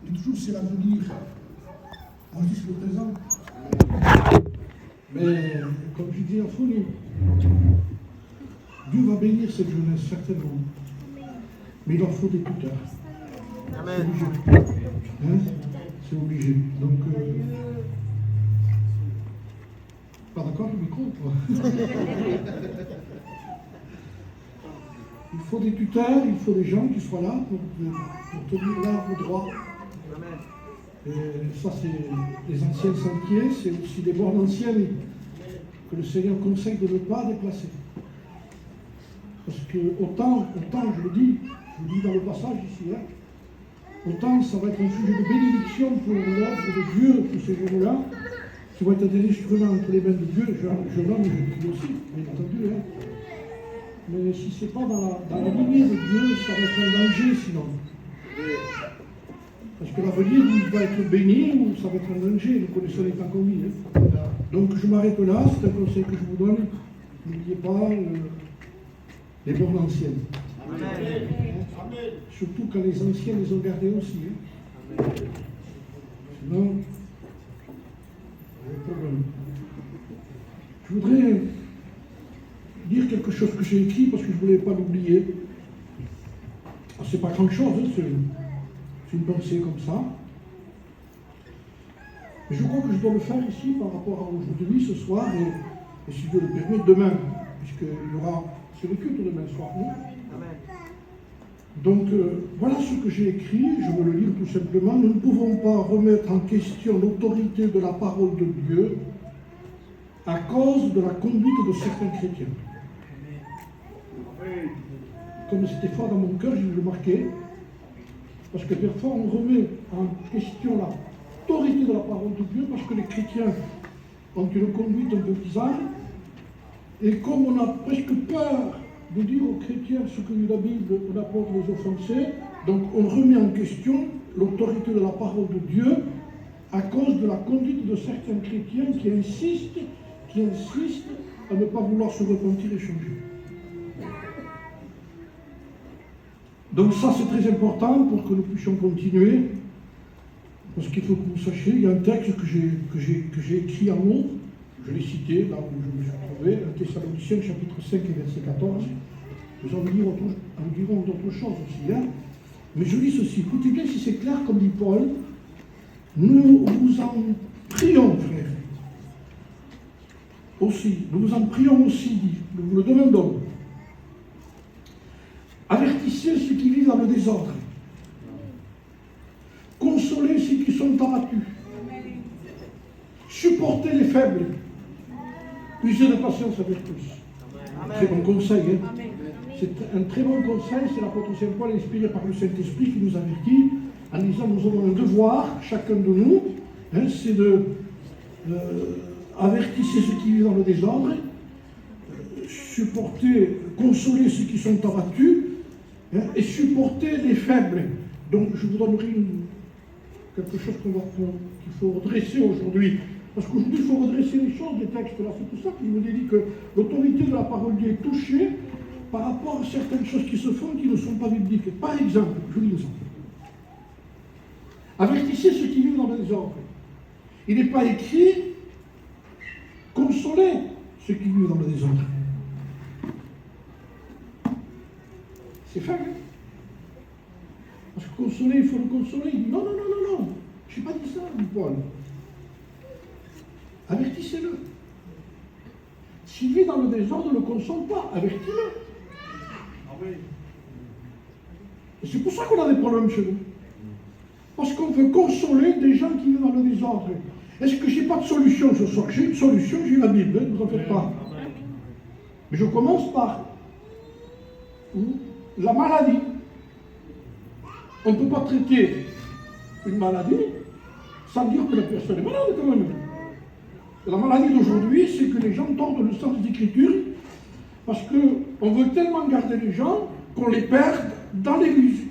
Et toujours, c'est l'avenir. On dit le présent. Mais, comme je dis en folie, Dieu va bénir cette jeunesse, certainement. Mais il leur faut des tuteurs. Amen. C'est obligé. Hein? C'est obligé. Donc, pas d'accord le micro, quoi. Il faut des tuteurs, il faut des gens qui soient là pour tenir l'arbre droit. Amen. Et ça, c'est les anciens sentiers, c'est aussi des bornes anciennes que le Seigneur conseille de ne pas déplacer. Parce que autant, je le dis dans le passage ici, hein, autant ça va être un sujet de bénédiction pour l'œuvre de Dieu, tous ces jours-là, qui vont être des instruments entre les mains de Dieu, je nomme, je prie aussi, bien entendu. Hein. Mais si ce n'est pas dans la lignée de Dieu, ça va être un danger sinon. Parce que l'avenir, il va être béni ou ça va être un danger, nous connaissons les temps qu'on vit. Hein. Donc je m'arrête là, c'est un conseil que je vous donne. N'oubliez pas les bornes anciennes. Amen. Surtout quand les anciens les ont gardés aussi. Hein. Sinon, il y a un problème. Je voudrais dire quelque chose que j'ai écrit parce que je ne voulais pas l'oublier. C'est pas grand chose, hein, c'est une pensée comme ça. Mais je crois que je dois le faire ici par rapport à aujourd'hui, ce soir, et si Dieu le permet, demain, puisqu'il y aura, c'est le culte demain soir. Non? Amen. Donc voilà ce que j'ai écrit, je veux le lire tout simplement. Nous ne pouvons pas remettre en question l'autorité de la parole de Dieu à cause de la conduite de certains chrétiens. Comme c'était fort dans mon cœur, je vais le marquer, parce que parfois on remet en question l'autorité de la parole de Dieu, parce que les chrétiens ont une conduite un peu bizarre, et comme on a presque peur de dire aux chrétiens ce que dit la Bible, on a peur de les offenser, donc on remet en question l'autorité de la parole de Dieu à cause de la conduite de certains chrétiens qui insistent à ne pas vouloir se repentir et changer. Donc ça c'est très important pour que nous puissions continuer, parce qu'il faut que vous sachiez, il y a un texte que j'ai écrit en haut, je l'ai cité là où je me suis trouvé, 1 Thessaloniciens chapitre 5 et verset 14. Nous en dirons d'autres choses aussi, hein. Mais je lis ceci, écoutez bien si c'est clair comme dit Paul, nous vous en prions frères, aussi, nous vous en prions aussi, nous vous le demandons. Avertissez ceux qui vivent dans le désordre. Consolez ceux qui sont abattus. Supportez les faibles. Usez de patience avec tous. Très bon conseil. Hein? C'est un très bon conseil. C'est l'apôtre Saint Paul inspiré par le Saint-Esprit qui nous avertit en disant nous avons un devoir, chacun de nous, hein, c'est de avertissez ceux qui vivent dans le désordre, supporter, consoler ceux qui sont abattus, hein, et supporter les faibles. Donc je vous donnerai quelque chose qu'il faut redresser aujourd'hui. Parce qu'aujourd'hui, il faut redresser les choses des textes là. C'est pour ça qu'il me dit que l'autorité de la parole de Dieu est touchée par rapport à certaines choses qui se font qui ne sont pas bibliques. Par exemple, je vous dis ça. Avertissez ceux qui vivent dans le désordre. Il n'est pas écrit consolez ceux qui vivent dans le désordre. C'est faible. Parce que consoler, il faut le consoler. Il dit non. Je n'ai pas dit ça, dit Paul. Avertissez-le. S'il vit dans le désordre, ne le console pas. Avertis-le. Et c'est pour ça qu'on a des problèmes chez nous. Parce qu'on veut consoler des gens qui vivent dans le désordre. Est-ce que je n'ai pas de solution ce soir? J'ai une solution, j'ai la Bible, ne vous en faites pas. Mais je commence par la maladie. On ne peut pas traiter une maladie sans dire que la personne est malade quand même. La maladie d'aujourd'hui, c'est que les gens tordent le sens des Écritures parce qu'on veut tellement garder les gens qu'on les perd dans l'Église.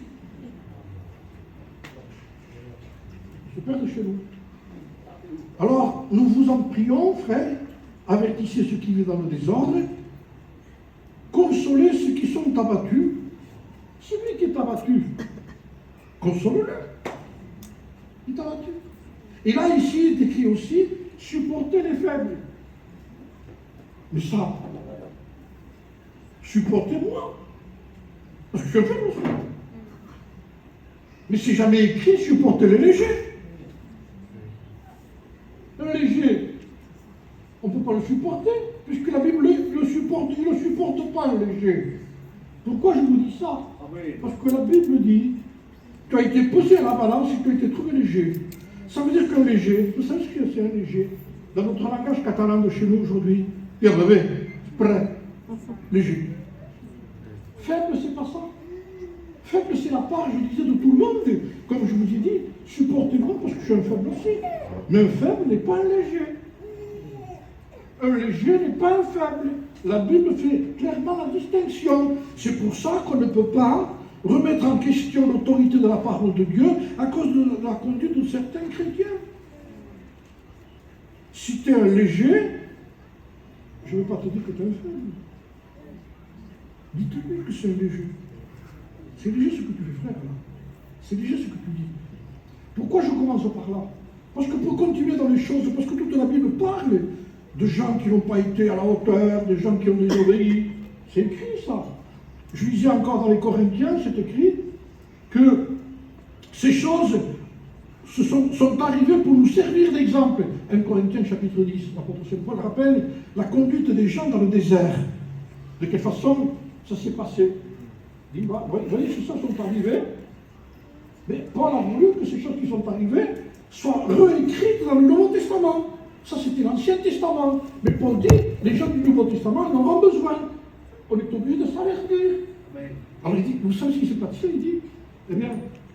Ils se perdent chez nous. Alors, nous vous en prions, frères, avertissez ceux qui vivent dans le désordre, consolez ceux qui sont abattus. Celui qui est abattu, console-le. Il t'a battu. Et là, ici, il est écrit aussi, supporter les faibles. Mais ça, supportez-moi. Parce que je suis faible aussi. Mais c'est jamais écrit, supporter les légers. Un léger, on ne peut pas le supporter, puisque la Bible le supporte, il ne supporte pas un léger. Pourquoi je vous dis ça? Parce que la Bible dit, tu as été pesé à la balance et tu as été trouvé léger. Ça veut dire qu'un léger, vous savez ce que c'est un léger? Dans notre langage catalan de chez nous aujourd'hui, il y a bébé, prêt, léger. Faible, c'est pas ça. Faible, c'est la part, je disais, de tout le monde. Comme je vous ai dit, supportez-moi parce que je suis un faible aussi. Mais un faible n'est pas un léger. Un léger n'est pas un faible. La Bible fait clairement la distinction. C'est pour ça qu'on ne peut pas remettre en question l'autorité de la parole de Dieu à cause de la conduite de certains chrétiens. Si tu es un léger, je ne vais pas te dire que tu es un faible. Dites-lui que c'est un léger. C'est léger ce que tu fais, frère. C'est léger ce que tu dis. Pourquoi je commence par là? Parce que pour continuer dans les choses, parce que toute la Bible parle de gens qui n'ont pas été à la hauteur, de gens qui ont désobéi. C'est écrit ça. Je lisais encore dans les Corinthiens, c'est écrit que ces choses sont arrivées pour nous servir d'exemple. 1 Corinthiens chapitre 10, l'apôtre Saint Paul rappelle la conduite des gens dans le désert. De quelle façon ça s'est passé? Il dit, vous voyez, ces choses sont arrivées, mais Paul a voulu que ces choses qui sont arrivées soient réécrites dans le Nouveau Testament. Ça, c'était l'Ancien Testament. Mais Paul dit, les gens du Nouveau Testament en auront besoin. On est obligé de s'avertir. Alors il dit, vous savez ce qui s'est passé? Il dit, eh bien,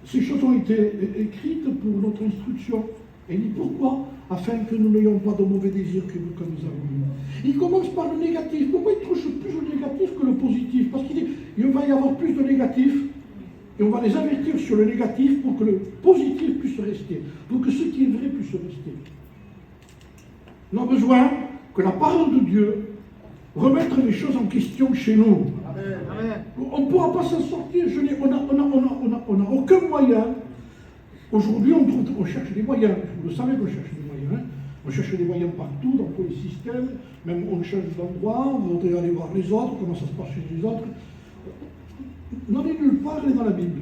ces choses ont été écrites pour notre instruction. Et il dit, pourquoi? Afin que nous n'ayons pas de mauvais désirs que nous avons eu. Il commence par le négatif. Pourquoi il touche plus le négatif que le positif? Parce qu'il dit, il va y avoir plus de négatifs. Et on va les avertir sur le négatif pour que le positif puisse rester. Pour que ce qui est vrai puisse rester. On a besoin que la parole de Dieu remette les choses en question chez nous. Amen. On ne pourra pas s'en sortir. On n'a aucun moyen. Aujourd'hui, on cherche des moyens. Vous le savez qu'on cherche des moyens. Hein? On cherche des moyens partout, dans tous les systèmes. Même on change d'endroit, on voudrait aller voir les autres, comment ça se passe chez les autres. N'en est nulle part, elle est dans la Bible.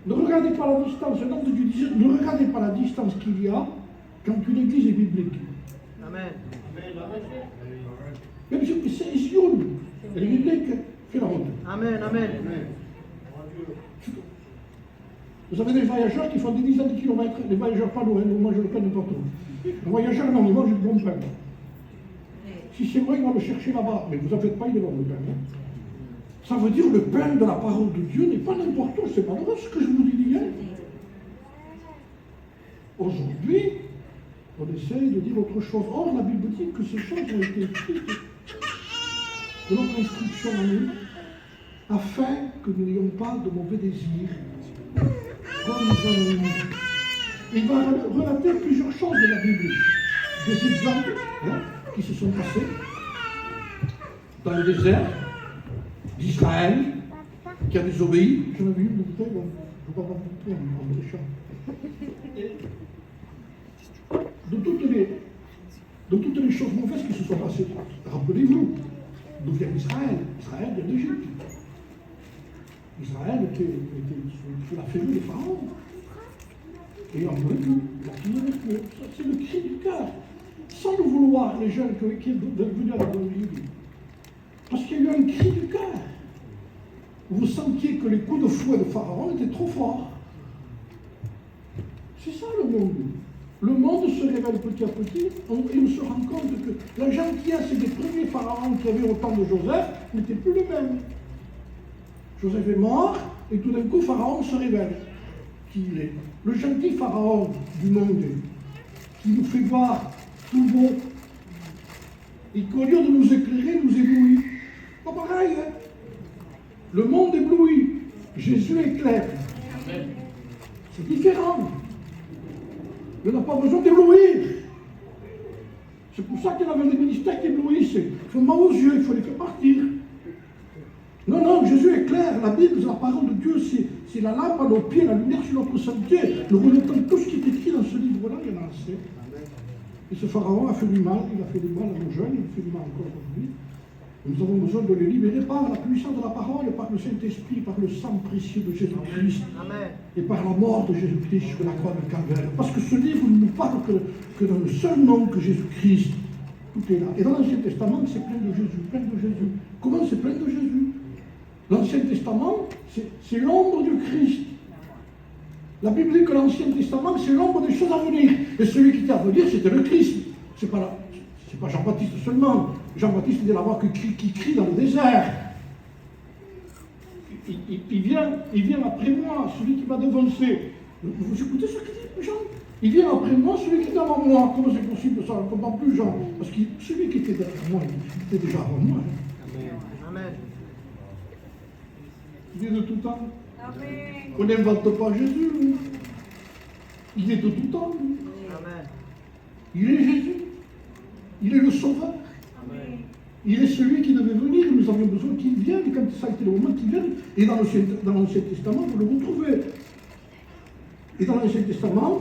Ne regardez pas la distance. Un homme de Dieu disait, ne regardez pas la distance qu'il y a quand une église est biblique. Amen. Même si c'est Sion, elle est biblique, fait la route. Amen. Amen. Vous avez des voyageurs qui font des dizaines de kilomètres, des voyageurs pas loin, ils mangent le pain n'importe où. Un voyageur, non, il mange du bon pain. Si c'est vrai, il va le chercher là-bas, mais vous n'en faites pas, il est bon le pain. Hein. Ça veut dire que le pain de la parole de Dieu n'est pas n'importe où, c'est pas vrai ce que je vous dis hier. Aujourd'hui, on essaye de dire autre chose. Or, la Bible dit que ces choses ont été écrites de notre instruction à nous, afin que nous n'ayons pas de mauvais désirs, comme nous en avons eu. Il va relater plusieurs choses de la Bible, des exemples qui se sont passés dans le désert d'Israël, qui a désobéi. J'en avais une bouteille, je ne vais pas vous en méchant. De toutes les choses mauvaises qui se sont passées. Rappelez-vous, d'où vient Israël? Israël vient d'Égypte. Israël était sous la férule des pharaons. Et on veut tout. C'est le cri du cœur. Sans le vouloir, les jeunes qui sont venus à la bonne Bible. Parce qu'il y a eu un cri du cœur. Vous sentiez que les coups de fouet de Pharaon étaient trop forts. C'est ça le monde. Le monde se révèle petit à petit et on se rend compte que la gentillesse des premiers pharaons qui avaient au temps de Joseph n'était plus le même. Joseph est mort et tout d'un coup Pharaon se révèle qui il est. Le gentil pharaon du monde qui nous fait voir tout beau et qu'au lieu de nous éclairer, nous éblouit. Pas pareil, hein? Le monde éblouit, Jésus éclaire. C'est différent. Il n'a pas besoin d'éblouir. C'est pour ça qu'il avait des ministères qui éblouissent. Il faut mal aux yeux, il faut les faire partir. Non, non, Jésus est clair. La Bible, la parole de Dieu, c'est la lampe à nos pieds, la lumière sur notre sentier. Nous remettons tout ce qui est écrit dans ce livre-là, il y en a assez. Et ce pharaon a fait du mal, il a fait du mal à nos jeunes, il fait du mal encore aujourd'hui. Nous avons besoin de les libérer par la puissance de la parole, par le Saint-Esprit, par le sang précieux de Jésus-Christ, et par la mort de Jésus-Christ sur la croix de Calvaire. Parce que ce livre ne nous parle que d'un seul nom, que Jésus-Christ. Tout est là. Et dans l'Ancien Testament, c'est plein de Jésus, plein de Jésus. Comment c'est plein de Jésus? L'Ancien Testament, c'est l'ombre du Christ. La Bible dit que l'Ancien Testament, c'est l'ombre des choses à venir. Et celui qui était à venir, c'était le Christ. C'est pas Jean-Baptiste seulement. Jean-Baptiste est la voix qui crie dans le désert. Il vient après moi, celui qui m'a devancé. Vous écoutez ce qu'il dit, Jean? Il vient après moi, celui qui est avant moi. Comment c'est possible ça? On ne comprend plus, Jean. Parce que celui qui était derrière moi, il était déjà avant moi. Amen. Il est de tout temps. Amen. On n'invente pas Jésus, nous. Il est de tout temps, nous. Amen. Il est Jésus. Il est le Sauveur. Amen. Il est celui qui devait venir. Nous avions besoin qu'il vienne. Et quand ça a été le moment qu'il vienne, et dans l'Ancien Testament, vous le retrouvez. Et dans l'Ancien Testament,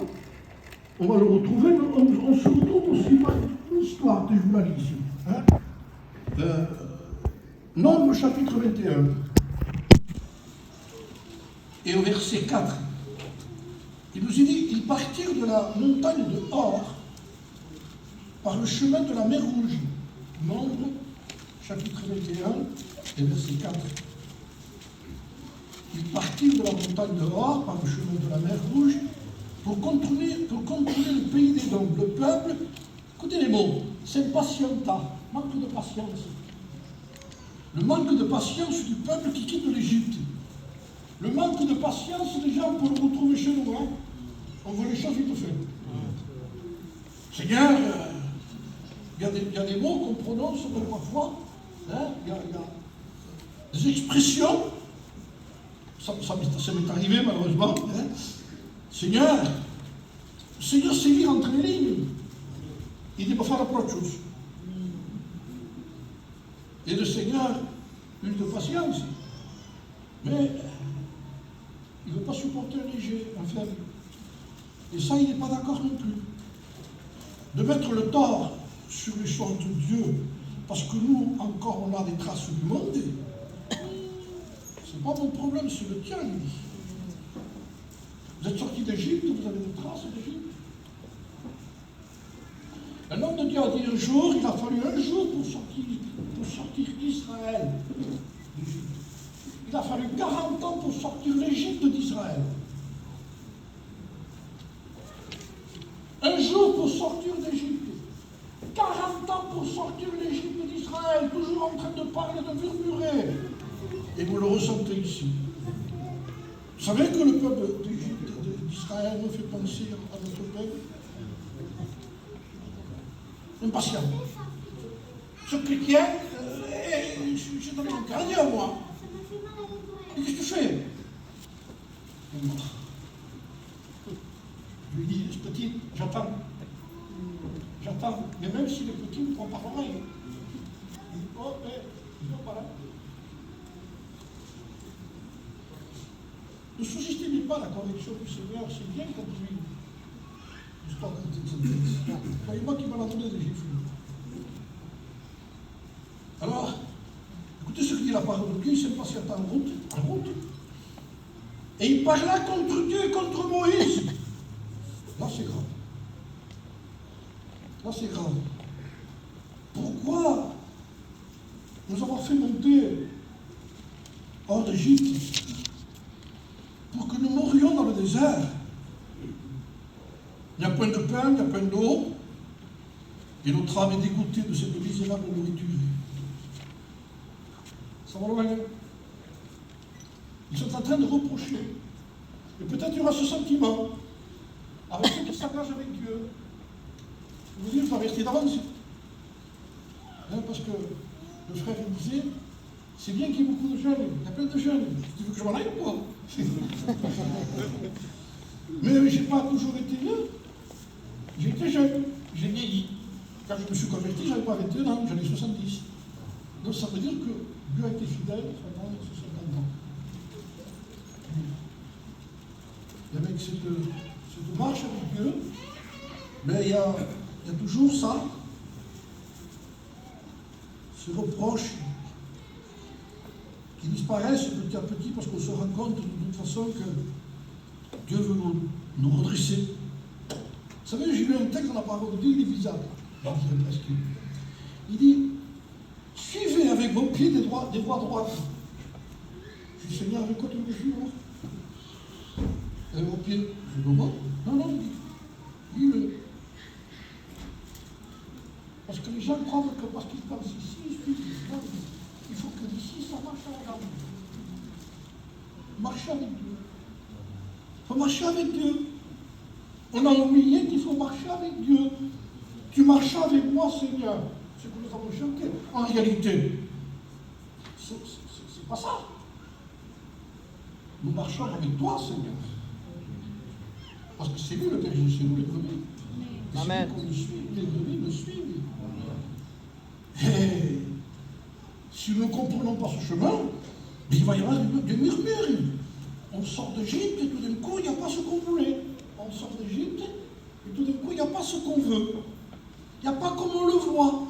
on va le retrouver. On se retrouve aussi par une histoire que je vous la lis ici. Hein? Nombre chapitre 21. Et au verset 4, il nous est dit, ils partirent de la montagne de Hor par le chemin de la mer Rouge. Nombre, chapitre 21, et verset 4. Ils partirent de la montagne de Hor par le chemin de la mer Rouge pour contourner le pays des Dômes. Le peuple, écoutez les mots, s'impatienta, manque de patience. Le manque de patience du peuple qui quitte l'Égypte. Le manque de patience des gens pour le retrouver chez nous. Hein? On voit les choses vite fait. Seigneur, il y a des mots qu'on prononce parfois. Hein? Il y a des expressions. Ça m'est arrivé malheureusement. Hein? Seigneur, c'est lire entre les lignes. Il dit pas faire autre chose. Et le Seigneur, une de patience. Mais il ne veut pas supporter un léger, un faible. Et ça, il n'est pas d'accord non plus. De mettre le tort sur les choses de Dieu, parce que nous, encore, on a des traces du monde. C'est pas mon problème, c'est le tien, lui. Vous êtes sortis d'Égypte, vous avez des traces d'Égypte. Un homme de Dieu a dit un jour, il a fallu un jour pour sortir Israël d'Égypte. Il a fallu 40 ans pour sortir l'Égypte d'Israël. Un jour pour sortir d'Égypte. 40 ans pour sortir l'Égypte d'Israël, toujours en train de parler, de murmurer. Et vous le ressentez ici. Vous savez que le peuple d'Israël me fait penser à notre peuple? Impatient. Ce chrétien, je donne mon carnet à moi. Et qu'est-ce que tu fais? Je lui dis, ce petit, j'attends. J'attends. Mais même si le petit me prend par l'oreille. Il dit, oh, je ne pas là. Ne sous-estimez pas la conviction du Seigneur, c'est bien compris. L'histoire de cette croyez-moi qu'il m'a donné des gifles. Alors, écoutez ce que dit la parole de Dieu, il s'est passé en route. Et il parla contre Dieu et contre Moïse. Là, c'est grave. Là, c'est grave. Pourquoi nous avons fait monter hors d'Égypte pour que nous mourions dans le désert? Il n'y a point de pain, il n'y a point d'eau, et notre âme est dégoûtée de cette misérable nourriture. Ça va loin. Ils sont en train de reprocher. Et peut-être il y aura ce sentiment avec ceux qui s'engagent avec Dieu. Je vous dis, je dois rester d'avance. Parce que le frère disait, c'est bien qu'il y ait beaucoup de jeunes, il y a plein de jeunes. Tu veux que je m'en aille ou pas? Mais je n'ai pas toujours été vieux. J'ai été jeune, j'ai vieilli. Quand je me suis converti, je n'avais pas 21 ans, j'en ai 70. Donc ça veut dire que Dieu a été fidèle pendant ces 50 ans. Et avec cette marche avec Dieu, mais il y a toujours ça, ces reproches qui disparaissent petit à petit parce qu'on se rend compte de toute façon que Dieu veut nous redresser. Vous savez, j'ai lu un texte dans la parole de Dieu, il est bizarre. Il dit, suivez avec vos pieds des voies droites. Je dis, Seigneur, avec quoi tu me suis alors? Avec vos pieds. Je dis, bon, non, dis-le. Parce que les gens croient que parce qu'ils pensent ici, il faut que d'ici, ça marche à la gamme. Marcher avec Dieu. Il faut marcher avec Dieu. On a oublié qu'il faut marcher avec Dieu. Tu marches avec moi, Seigneur. C'est ce que nous avons chanté. En réalité, c'est pas ça. Nous marchons avec toi, Seigneur. Parce que c'est lui le berger, c'est nous les brebis. Amen. C'est lui qu'on le suit, les brebis le suivent. Et si nous ne comprenons pas ce chemin, il va y avoir des murmures. On sort d'Égypte et tout d'un coup, il n'y a pas ce qu'on voulait. On sort d'Égypte et tout d'un coup, il n'y a pas ce qu'on veut. Il n'y a pas comme on le voit.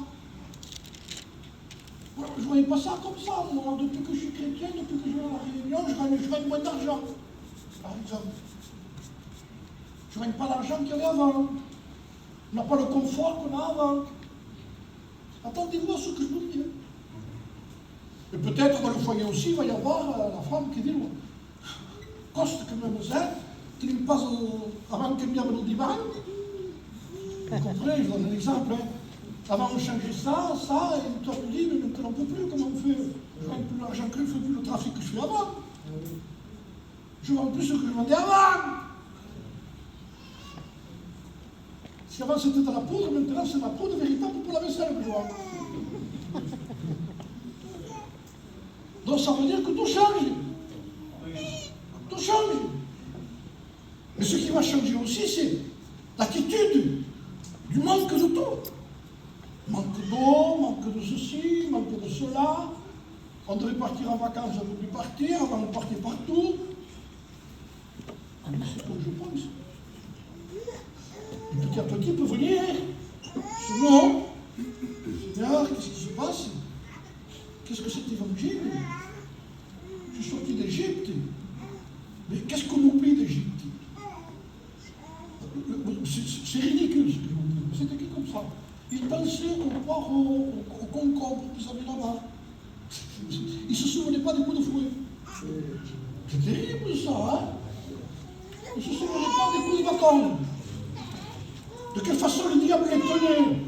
Je ne voyais pas ça comme ça, moi. Depuis que je suis chrétien, depuis que je vais à la Réunion, je gagne moins d'argent, par exemple. Je ne gagne pas l'argent qu'il y avait avant. On n'a pas le confort qu'on a avant. Attendez-vous à ce que je vous dis. Et peut-être dans le foyer aussi, il va y avoir la femme qui dit, coste que même ça, tu ne pas avant que bien nous divan. Vous comprenez, je donne un exemple. Avant on changeait ça, et toi tu dis, mais maintenant on ne peut plus, comment on fait? Je gagne plus l'argent que je fais plus le trafic que je fais avant. Je vends plus ce que je vendais avant. Si avant c'était de la poudre, maintenant c'est de la poudre véritable pour la vaisselle que je vends. Donc ça veut dire que tout change. Tout change. Mais ce qui va changer aussi, c'est l'attitude du manque de tout. Manque d'eau, manque de ceci, manque de cela. On devait partir en vacances, on ne peut plus partir, avant on partait partout. C'est comme je pense. Et petit à petit, il peut venir. Sinon, Seigneur, qu'est-ce qui se passe? Qu'est-ce que cet évangile? Je suis sorti d'Égypte. Mais qu'est-ce qu'on oublie d'Égypte? C'est ridicule ce que je vous dis. C'est écrit comme ça. Ils pensaient au port au concombre qu'ils avaient là-bas. Ils ne se souvenaient pas des coups de fouet. C'est terrible ça, hein? Ils ne se souvenaient pas des coups de bâton. De quelle façon le diable les tenait.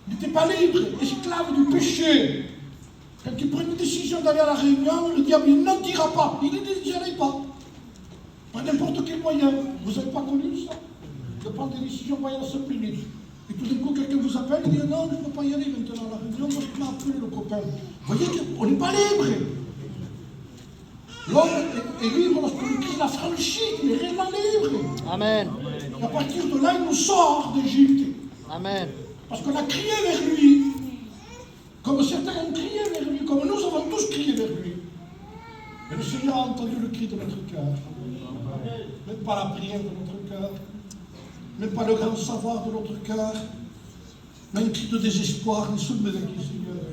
Il n'était pas libre, esclave du péché. Quand il prenait une décision d'aller à la Réunion, le diable il n'en dira pas. Il ne dit allez pas. Par n'importe quel moyen. Vous n'avez pas connu ça? De prendre des décisions moyens de 5 minutes. Et tout d'un coup, quelqu'un vous appelle, il dit non, je ne peux pas y aller maintenant à la Réunion, parce qu'il m'a appelé le copain. Vous voyez qu'on n'est pas libre. L'homme est libre lorsque Christ l'a franchi, il est réellement libre. Amen. Et à partir de là, il nous sort d'Égypte. Amen. Parce qu'on a crié vers lui. Comme certains ont crié vers lui, comme nous avons tous crié vers lui. Et le Seigneur a entendu le cri de notre cœur. Même pas la prière de notre cœur. Même pas le grand savoir de notre cœur. Mais un cri de désespoir, nous sommes avec le Seigneur.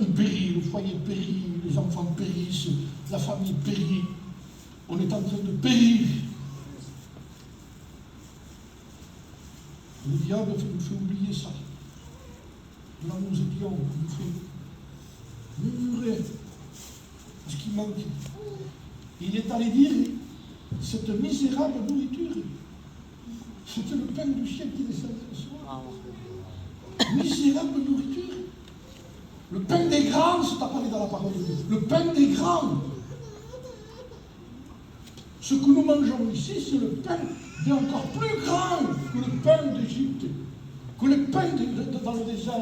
On périt, le foyer périt, les enfants périssent, la famille périt. On est en train de périr. Le diable nous fait oublier ça. Là où nous étions, il nous fait murmurer ce qui manque. Il est allé dire cette misérable nourriture. C'était le pain du ciel qui descendait le soir. Misérable nourriture. Le pain des grands, c'est appelé dans la parole de Dieu. Le pain des grands. Ce que nous mangeons ici, c'est le pain bien encore plus grand que le pain d'Égypte, que le pain dans le désert.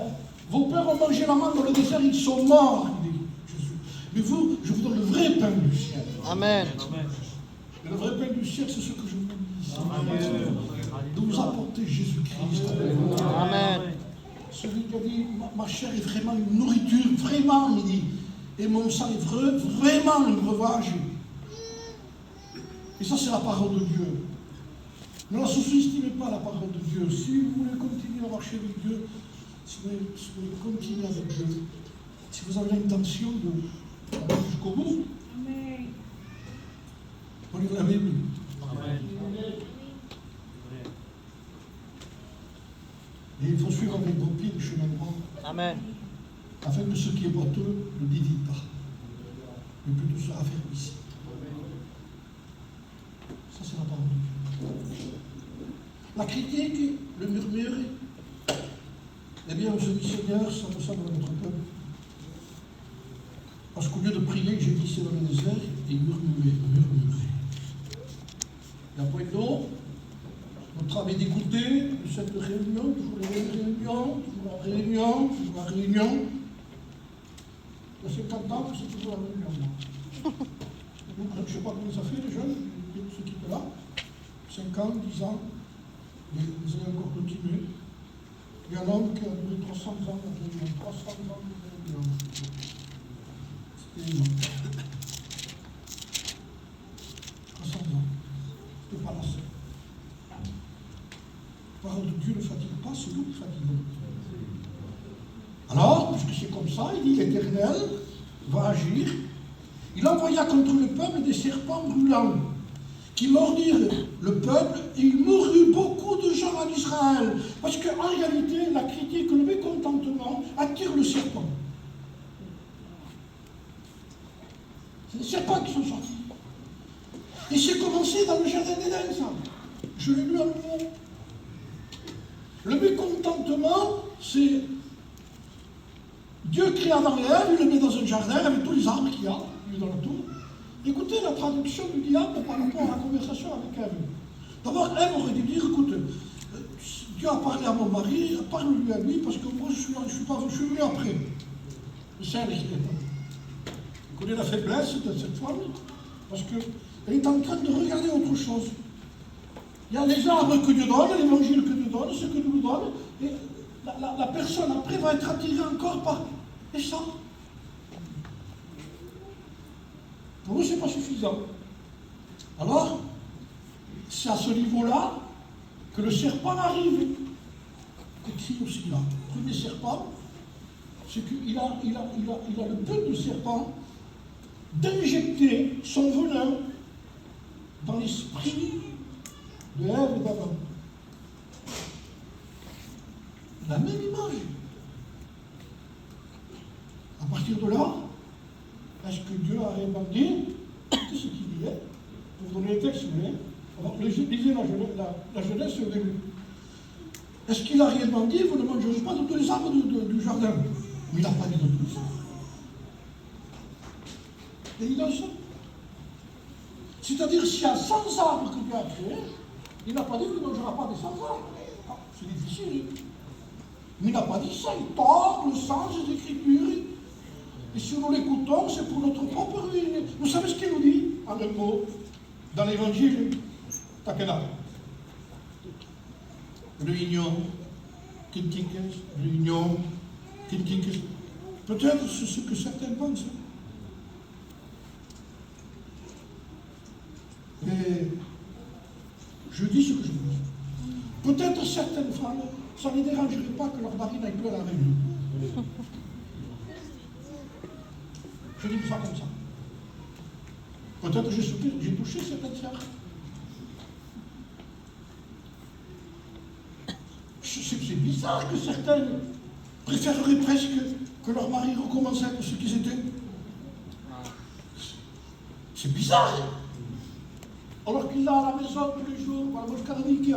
Vos pères ont mangé la manne dans le désert, ils sont morts, il dit Jésus. Mais vous, je vous donne le vrai pain du ciel. Amen. Et le vrai pain du ciel, c'est ce que je vous dis. De nous apporter Jésus-Christ. Amen. Celui qui a dit, ma chair est vraiment une nourriture, vraiment, il dit. et mon sang est vraiment un breuvage. Et ça, c'est la parole de Dieu. Ne la sous-estimez pas, la parole de Dieu. Si vous voulez continuer à marcher avec Dieu, si vous voulez continuer avec Dieu, si vous avez l'intention d'aller jusqu'au bout, on lire la Bible. Amen. Et il faut suivre avec vos pieds le chemin droit, Amen. afin que ce qui est boiteux ne dévie pas, mais plutôt se raffermisse. Ça, c'est la parole de Dieu. La critique, le murmure, eh bien, ce missionnaire, ça ressemble à notre peuple. Parce qu'au lieu de prier, j'ai glissé dans le désert et murmuré. La pointe d'eau, notre travail d'écouter, de cette réunion, toujours la réunion, toujours la réunion, toujours la réunion. Il y a 50 ans, c'est toujours la réunion. Donc, je ne sais pas comment ça fait, les jeunes, ceux qui étaient là. 5 ans, 10 ans, mais vous allez encore continuer. Il y a un homme qui a duré 300 ans de réunion, 300 ans de réunion. C'était énorme. 300 ans. C'était pas la seule. La parole de Dieu ne fatigue pas, c'est nous qui fatiguons. Alors, puisque c'est comme ça, il dit l'Éternel va agir. Il envoya contre le peuple des serpents brûlants qui mordirent le peuple et il mourut beaucoup de gens en Israël. Parce qu'en réalité, la critique, le mécontentement attire le serpent. C'est les serpents qui sont sortis. Et c'est commencé dans le jardin d'Éden, ça. Je l'ai lu à nouveau. Le mécontentement, c'est Dieu crée Adam et Ève, il le met dans un jardin avec tous les arbres qu'il y a, lui dans la tour. Écoutez la traduction du diable par rapport à la conversation avec Ève. D'abord, Ève aurait dû dire, écoute, Dieu a parlé à mon mari, parle-lui à lui, parce que moi je suis venu après. Le Seigneur, il connaît la faiblesse de cette femme, parce qu'elle est en train de regarder autre chose. Il y a les arbres que Dieu donne, l'évangile que Dieu donne, ce que Dieu nous donne, et la personne après va être attirée encore par et ça. Pour eux, ce n'est pas suffisant. Alors, c'est à ce niveau-là que le serpent arrive. Écrit aussi là. Le premier serpent, c'est qu'il a le but du serpent d'injecter son venin dans l'esprit de Ève et d'Adam. La même image. À partir de là, est-ce que Dieu a répandu ce qu'il disait? Pour vous donner le texte, vous voyez. Alors, lisez la Genèse au début. Est-ce qu'il a répandu? Vous ne mangerez pas de tous les arbres du jardin. Mais il n'a pas dit de tous les arbres. Et il a ça. C'est-à-dire, s'il y a 100 arbres que Dieu a créés, il n'a pas dit qu'il ne mangera pas des 100 arbres. Ah, c'est difficile. Mais il n'a pas dit ça. Il tord le sens des Écritures. Et si nous l'écoutons, c'est pour notre propre ruine. Vous savez ce qu'il nous dit, en un mot, dans l'Évangile? Takena. Réunion, critiques, réunion, critiques. Peut-être c'est ce que certains pensent. Mais je dis ce que je pense. Peut-être certaines femmes, ça ne les dérangerait pas que leur mari n'aille plus à la réunion. Je dis ça comme ça. Peut-être que j'ai touché certaines sœurs. C'est bizarre que certaines préféreraient presque que leur mari recommence à être ce qu'ils étaient. C'est bizarre. Alors qu'il est à la maison tous les jours, par la carnique.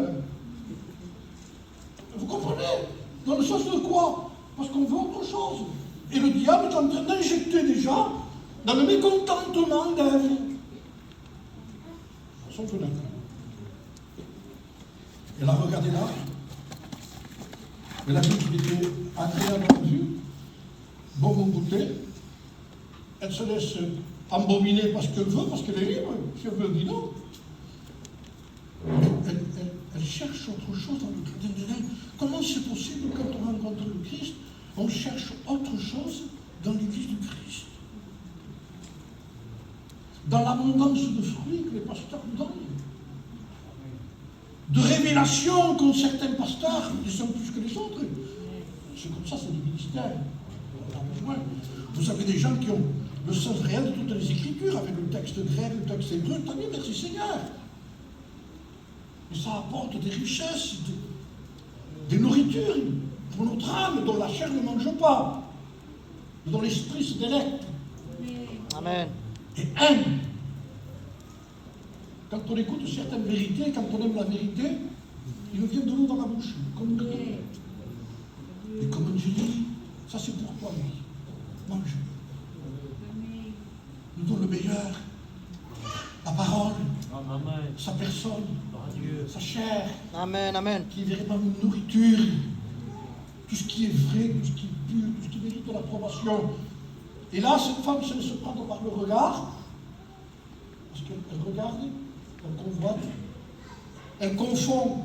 Vous comprenez? Dans le sens de quoi? Parce qu'on veut autre chose. Et le diable est en train d'injecter déjà dans le mécontentement d'Ève son fenêtre. Et là, regardez là. Elle a vu qu'il était agréable à vue, bon au goûter. Elle se laisse embobiner parce qu'elle veut, parce qu'elle est libre. Si elle veut, elle dit non. Elle cherche autre chose dans le jardin d'Éden. Comment c'est possible quand on rencontre le Christ, on cherche autre chose dans l'Église du Christ? dans l'abondance de fruits que les pasteurs nous donnent, de révélations qu'ont certains pasteurs, ils sont plus que les autres. C'est comme ça, c'est des ministères. On a besoin. Vous avez des gens qui ont le sens réel de toutes les Écritures, avec le texte grec, le texte hébreu, tant mieux, merci Seigneur. Et ça apporte des richesses, des nourritures pour notre âme, dont la chair ne mange pas, dont l'esprit se délecte. Amen. Et aime. Quand on écoute certaines vérités, quand on aime la vérité, il nous vient de l'eau dans la bouche, comme une Et comme Dieu dit, ça c'est pour toi, lui. Mange. Nous donne le meilleur. La parole, sa personne, sa chair, Amen, amen. qui est véritablement une nourriture. Tout ce qui est vrai, tout ce qui est pur, tout ce qui mérite de l'approbation. Et là, cette femme se laisse prendre par le regard, parce qu'elle regarde, elle convoite, elle confond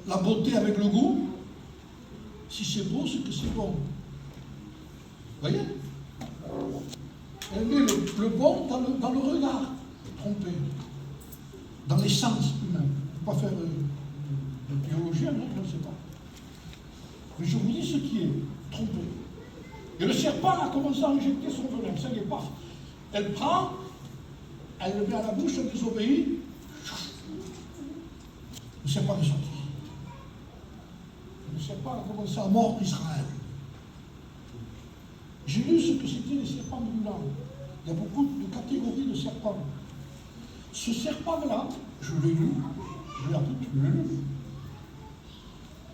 la beauté avec le goût. Si c'est beau, c'est que c'est bon. Vous voyez? Elle met le bon dans le regard, trompé, dans l'essence humaine. Il ne faut pas faire de théologien, non, je ne sais pas. Mais je vous dis ce qui est trompé. Et le serpent a commencé à injecter son venin. Ça y est, paf. Elle prend, elle le met à la bouche, elle désobéit. Le serpent est sorti. Le serpent a commencé à mordre Israël. J'ai lu ce que c'était les serpents brûlants. Il y a beaucoup de catégories de serpents. Ce serpent-là, je l'ai lu, je l'ai appris, je l'ai lu.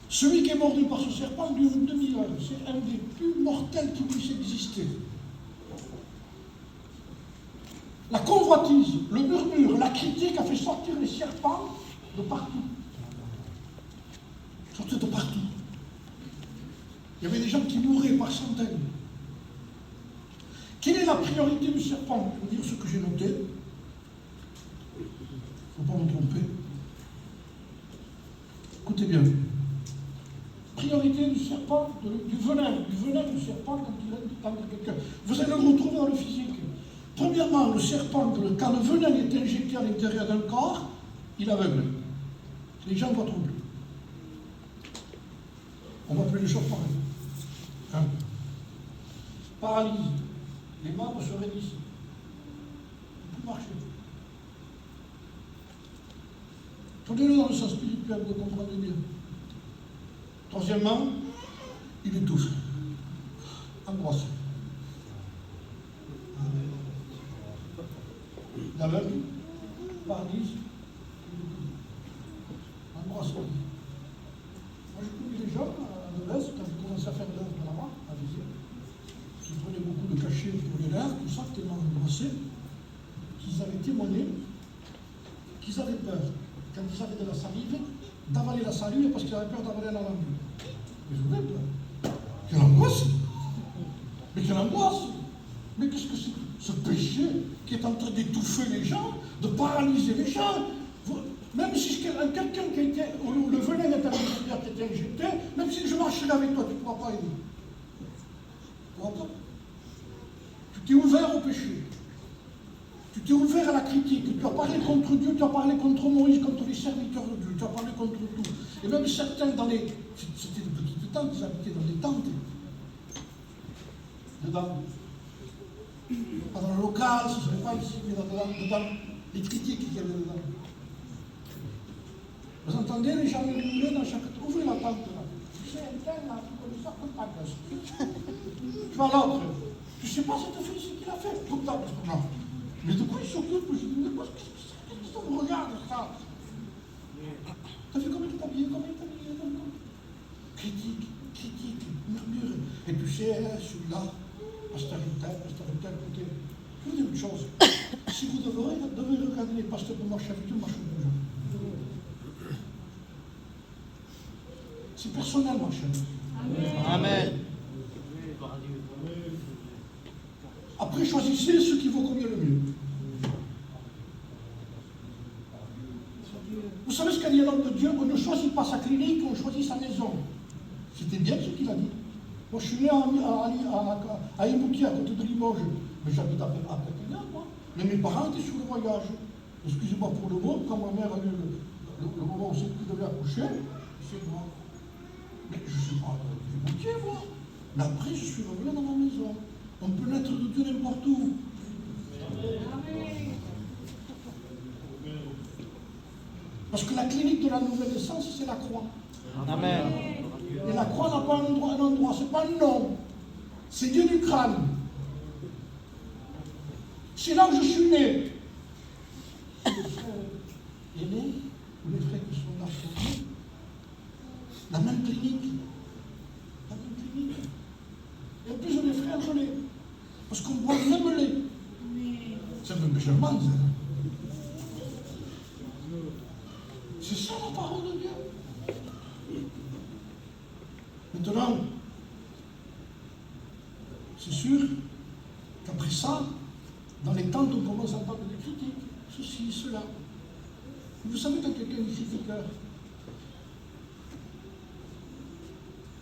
Celui qui est mordu par ce serpent dure une demi-heure. C'est un des plus mortels qui puisse exister. La convoitise, le murmure, la critique a fait sortir les serpents de partout. Sortir de partout. Il y avait des gens qui mouraient par centaines. Quelle est la priorité du serpent? Je vais dire ce que j'ai noté. Il ne faut pas me tromper. Écoutez bien. Priorité du serpent, du venin du serpent quand il entre quelqu'un. Vous allez le retrouver dans le physique. Premièrement, le serpent, quand le venin est injecté à l'intérieur d'un corps, il aveugle. Les gens ne voient plus. On va plus les choses pareilles. Hein? Paralyse. Les membres se raidissent. Il ne peut plus marcher. Prenez-le dans le sens spirituel, vous comprenez bien. Troisièmement, il étouffe. Angoisse. L'aveugle, paralyse, angoisse. Moi, je connais des gens à Deleuze, quand ils commençaient à faire l'œuvre de la mort, à Béziers, qui prenaient beaucoup de cachets pour les lèvres, tout ça, tellement angoissés, qu'ils avaient témoigné qu'ils avaient peur, quand ils avaient de la salive, d'avaler la salive parce qu'ils avaient peur d'avaler la langue. Ils avaient peur. Quelle angoisse! Mais quelle angoisse! Mais qu'est-ce que c'est ce péché qui est en train d'étouffer les gens, de paralyser les gens? Même si quelqu'un qui a été, le venin intérieur qui a été injecté, même si je marcherai avec toi, tu ne pourras pas aider. Tu ne pourras pas. Tu t'es ouvert au péché. Tu t'es ouvert à la critique. Tu as parlé contre Dieu, tu as parlé contre Moïse, contre les serviteurs de Dieu, tu as parlé contre tout. Et même certains dans les... C'était de petites tentes, ils habitaient dans des tentes. Dedans. Pas dans le local, ce ne serait pas ici, mais dedans les critiques qu'il y avait dedans. Vous entendez les gens murmurer dans chaque... Ouvrez la tente là. Tu sais, un tel là, tu connais ça comme ta gosse. Tu vas l'autre. Tu ne sais pas cette fille, ce qu'il a fait. Tout le temps, non. Mais de quoi il s'occupe? Je dis, mais qu'est-ce que vous regardez ça? T'as vu comment tu t'habilles? Comment il t'habille? Critique, murmure. Et tu sais, celui-là, pasteur intel, écoutez, je vous dis une chose. Si vous devez regarder les pasteurs de marcher avec eux, marchez avec eux. C'est personnel, marcher. Amen. Après, choisissez ce qui vous convient le mieux. Vous savez ce qu'a dit l'homme de Dieu? On ne choisit pas sa clinique, on choisit sa maison. C'était bien ce qu'il a dit. Moi, je suis né à Imouti, à côté de Limoges. Mais j'habite à Perpignan, moi. Mais mes parents étaient sur le voyage. Excusez-moi pour le mot, quand ma mère a eu le moment où elle devait accoucher, c'est moi. Mais je ne suis pas du métier, moi. Mais après, je suis revenu dans ma maison. On peut naître de Dieu n'importe où. Parce que la clinique de la nouvelle naissance, c'est la croix. Amen. Et la croix n'a pas un endroit, c'est pas un nom. C'est Dieu du crâne. C'est là où je suis né. Les frères aînés, ou les frères qui sont là sont nés, la même clinique. La même clinique. Et en plus, les frères, je l'ai. Parce qu'on voit même les. C'est un musulman, ça. C'est ça la parole de Dieu. Maintenant, c'est sûr qu'après ça, dans les temps, on commence à entendre des critiques, ceci, cela. Vous savez, quand quelqu'un est critiqueur,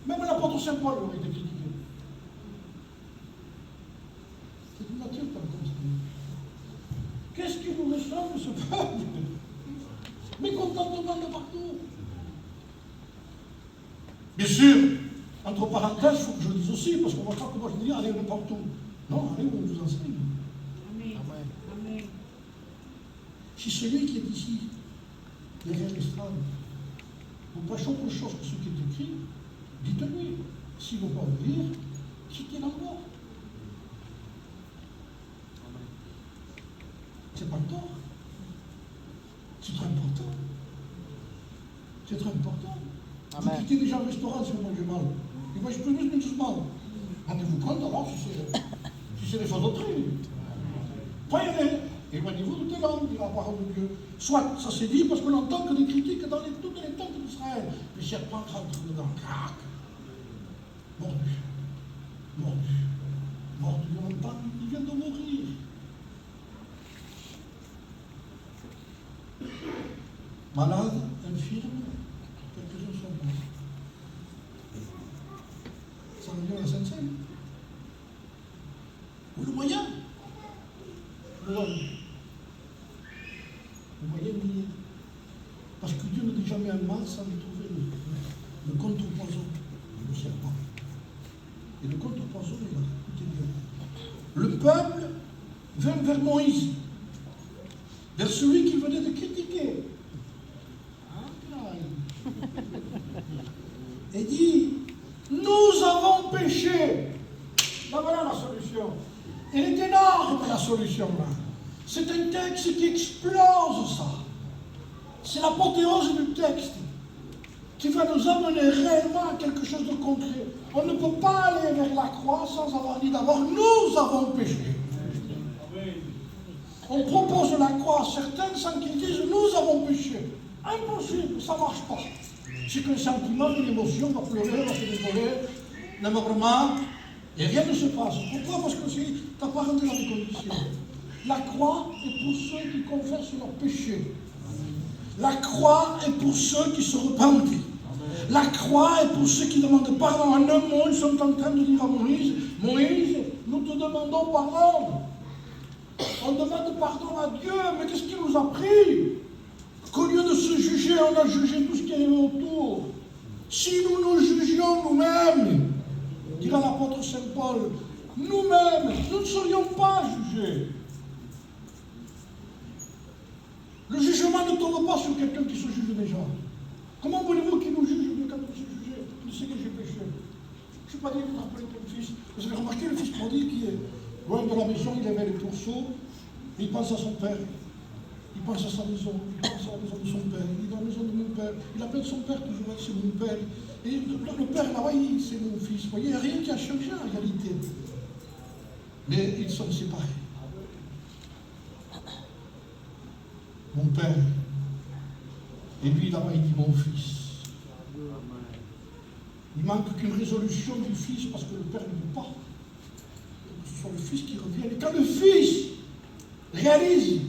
même l'apôtre Saint Paul aurait été critiqué. C'est une nature comme ça. Qu'est-ce qui nous ressemble, ce peuple? Mécontentement de partout. Bien sûr, entre parenthèses, il faut que je le dise aussi, parce qu'on va pas que moi je dis allez n'importe où. Non, allez où on vous enseigne. Amen. Amen. Si celui qui est ici, derrière l'estrade, vous prêchez autre chose que ce qui est écrit, dites-lui. S'il ne veut pas obéir, quittez l'endroit. C'est pas le tort. C'est très important. C'est très important. Amen. Vous quittez déjà le restaurant si vous mangez mal. Et moi, je peux juste doucement. Rendez-vous compte alors si c'est des choses d'autrui. Pas y aller. Éloignez-vous de tes langues, dit la parole de Dieu. Soit, ça s'est dit parce qu'on n'entend que des critiques dans toutes les tentes d'Israël. Les serpents rentrent dedans. Crac. Mordu. Mordu. Mordu. On entend, il vient de mourir. Malade, infirme, quelques-uns sont morts. Ça revient à la Sainte-Seine. Ou le moyen. Le moyen nié. Parce que Dieu ne dit jamais un mal sans lui trouver le contrepoison, le serpent. Et le contrepoison est là. Écoutez bien. Le peuple vint vers Moïse, vers celui qui venait de critiquer. Et dit, nous avons péché. Ben voilà la solution. Elle est énorme la solution là. C'est un texte qui explose ça. C'est l'apothéose du texte qui va nous amener réellement à quelque chose de concret. On ne peut pas aller vers la croix sans avoir dit d'abord, nous avons péché. On propose la croix à certains sans qu'ils disent, nous avons péché. Impossible, ça ne marche pas. C'est qu'un sentiment, une émotion, on va pleurer, on va se dévoler, n'aime vraiment, et rien ne se passe. Pourquoi? Parce que tu n'as pas rentré dans les conditions. La croix est pour ceux qui confessent leurs péchés. La croix est pour ceux qui se repentent. La croix est pour ceux qui demandent pardon. En un mot, ils sont en train de dire à Moïse, Moïse, nous te demandons pardon. On demande pardon à Dieu, mais qu'est-ce qui nous a pris? Qu'au lieu de se juger, on a jugé tout ce qui est autour. Si nous nous jugions nous-mêmes, dira l'apôtre Saint Paul, nous-mêmes, nous ne serions pas jugés. Le jugement ne tombe pas sur quelqu'un qui se juge déjà. Comment voulez-vous qu'il nous juge quand on s'est jugé? Il sait que j'ai péché. Je ne suis pas dit de rappeler ton fils. Vous avez remarqué le fils prodigue qui est loin de la maison, il avait les pourceaux, il pense à son père. Il pense à sa maison, il pense à la maison de son père, il est dans la maison de mon père, il appelle son père toujours, c'est mon père. Et le père là-bas, c'est mon fils. Vous voyez, il n'y a rien qui a changé en réalité. Mais ils sont séparés. Mon père, et lui là-bas, il dit mon fils. Il manque qu'une résolution du fils parce que le père ne veut pas. Que ce soit le fils qui revienne. Et quand le fils réalise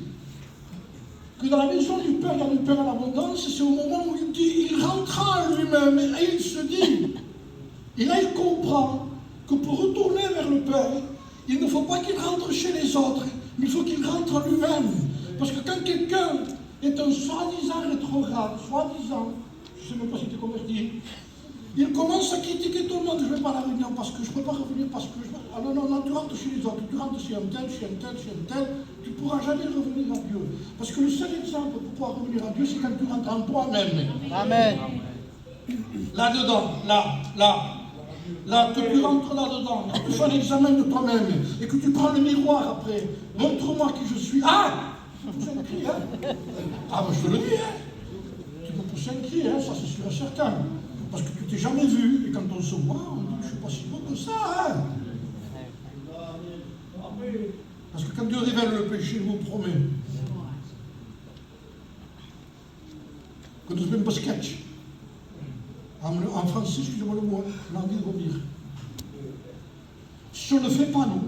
que dans la maison du Père, il y a le Père en abondance, c'est au moment où il dit, il rentra en lui-même et il se dit, et là il comprend que pour retourner vers le Père, il ne faut pas qu'il rentre chez les autres, Mais il faut qu'il rentre en lui-même. Parce que quand quelqu'un est un soi-disant rétrograde, soi-disant, je ne sais même pas si tu es converti, il commence à critiquer tout le monde. Je ne vais pas à la réunion parce que je ne peux pas revenir parce que je... Ah non, non, non, tu rentres chez les autres, tu rentres chez un tel, chez un tel, chez un tel, tu ne pourras jamais revenir à Dieu. Parce que le seul exemple pour pouvoir revenir à Dieu, c'est quand tu rentres en toi-même. Amen. Là-dedans, là, que tu rentres là-dedans, que tu fais un examen de toi-même, et que tu prends le miroir après, montre-moi qui je suis. Ah! Tu pousses un cri, hein? Ah, mais je te le dis, hein? Tu peux pousser un cri, hein? Ça c'est sûr et certain. Parce que tu t'es jamais vu, et quand on se voit, on dit, je ne suis pas si beau que ça, hein? Parce que quand Dieu révèle le péché, il vous promet que nous faisons un sketch. En français, excusez-moi le mot, j'ai envie de vomir. Si on ne le fait pas, nous,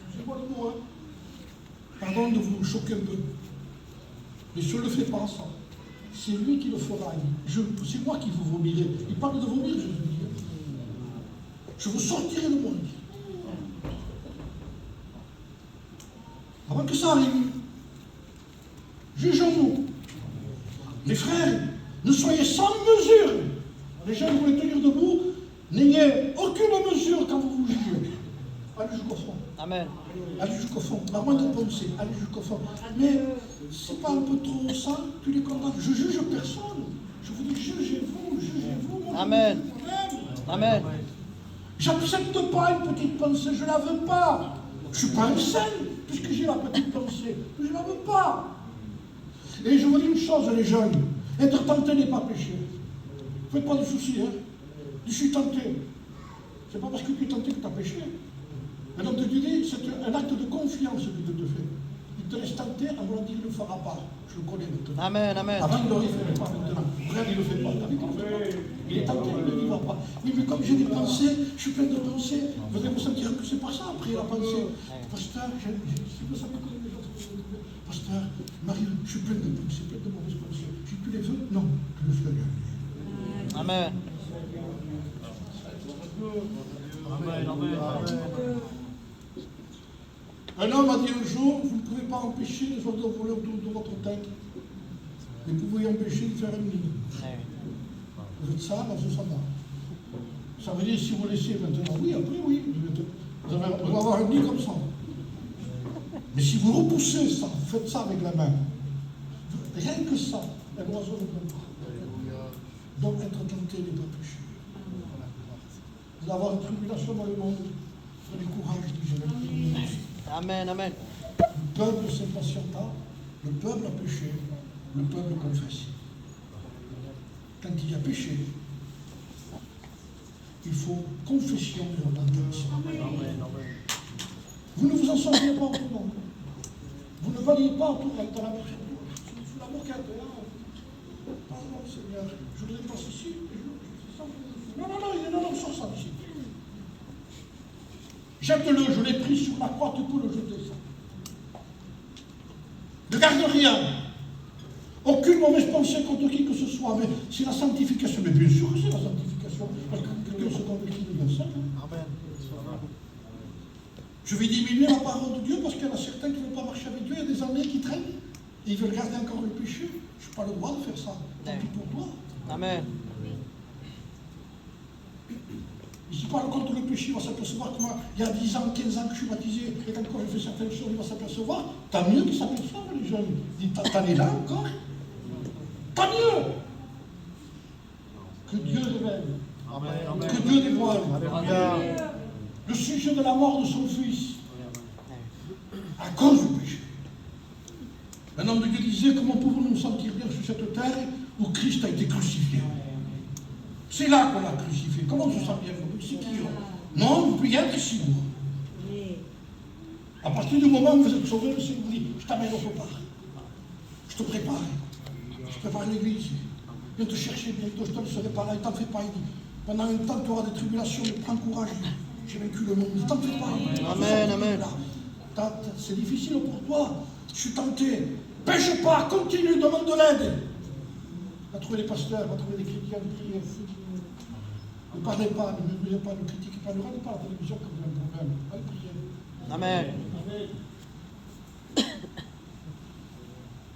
excusez-moi le mot, hein. Pardon de vous choquer un peu. Mais si on ne le fait pas, ça, c'est lui qui le fera. C'est moi qui vous vomirai. Il parle de vomir, je veux dire. Je vous sortirai de mon lit. Avant que ça arrive, jugeons-nous. Mes frères, ne soyez sans mesure. Les gens qui voulaient tenir debout, n'ayez aucune mesure quand vous vous jugez. Allez jusqu'au fond. Amen. Allez jusqu'au fond. La moindre pensée, allez jusqu'au fond. Mais c'est pas un peu trop ça, tu les condamnes. Je juge personne. Je vous dis, jugez-vous, mon Amen. Amen. J'accepte pas une petite pensée, je la veux pas. Je suis pas un saint, puisque j'ai la petite pensée. Je la veux pas. Et je vous dis une chose, les jeunes, être tenté n'est pas péché. Faites pas de soucis, hein. Je suis tenté. C'est pas parce que tu es tenté que tu as péché. Mais donc Dieu dit, c'est un acte de confiance que Dieu te fait. Il te laisse tenter en voulant dire qu'il ne le fera pas. Je le connais maintenant. Amen. Amen. Avant, il ne le ferait pas maintenant. Frère, il ne le fait pas. Il est tenté, il ne le va pas. Oui, mais comme j'ai des pensées, je suis plein de pensées. Vous allez vous sentir que c'est pas ça après la pensée. Pasteur, vous savez comment les gens se font. Pasteur, Marie, je suis plein de pensées, plein de mauvaises pensées. Si tu les veux, non, tu le fais bien. Amen. Un homme a dit un jour, vous ne pouvez pas empêcher les oiseaux de voler autour de votre tête, mais vous pouvez empêcher de faire une ligne. Vous êtes ça, là, ça va. Ça veut dire, si vous laissez maintenant, oui, après, oui, vous allez avoir un nid comme ça. Mais si vous repoussez ça, vous faites ça avec la main, rien que ça, un oiseau ne peut pas. Donc être tenté n'est pas péché. Vous allez avoir une tribulation dans le monde, prenez courage, dit Jésus. Amen. Amen. Le peuple s'impatienta, le peuple a péché, le peuple confesse. Quand il y a péché, il faut confession et repentance. Vous ne vous en sortez pas autrement. Vous ne validez pas autour dans la moquette. Sous la moquette, là. Pardon, Seigneur, je voudrais passer ici. Non, sors ça d'ici. Jette-le, je l'ai pris sur la croix, tu peux le jeter, ça. Ne garde rien. Aucune mauvaise pensée contre qui que ce soit, mais c'est la sanctification. Mais bien sûr que c'est la sanctification, parce que quelqu'un se convertit devient saint. Amen. Je vais diminuer la parole de Dieu parce qu'il y en a certains qui ne veulent pas marcher avec Dieu, il y a des années qui traînent, et ils veulent garder encore le péché. Je n'ai pas le droit de faire ça. Tant pis pour toi. Amen. Il parle contre le péché, il va s'apercevoir que moi, il y a 10 ans, 15 ans que je suis baptisé, et quand je fais certaines choses, il va s'apercevoir. Tant mieux qu'il s'aperçoive, les jeunes. Il dit, t'en es là encore? Tant mieux que Dieu révèle, que Dieu dévoile le sujet de la mort de son fils à cause du péché. Un homme de Dieu disait, comment pouvons-nous nous sentir bien sur cette terre où Christ a été crucifié? C'est là qu'on l'a crucifié. Comment on se sent bien? C'est qui? Non, vous pouvez être ici, moi. À partir du moment où vous êtes sauvé, le Seigneur vous dit, je t'amène au repas. Je te prépare. Je prépare l'église. Viens te chercher bientôt, je ne serai pas là, il t'en fais pas. Il dit, pendant un temps, tu auras des tribulations, mais prends courage. J'ai vaincu le monde. Il t'en fais pas. Amen, amen. C'est difficile pour toi. Je suis tenté. Pêche pas, continue, demande de l'aide. Va trouver les pasteurs, va trouver les chrétiens, priez. Ne parlez pas, ne murmurez pas, ne critiquez pas, ne regardez pas la télévision quand vous avez un problème. Allez prier. Amen.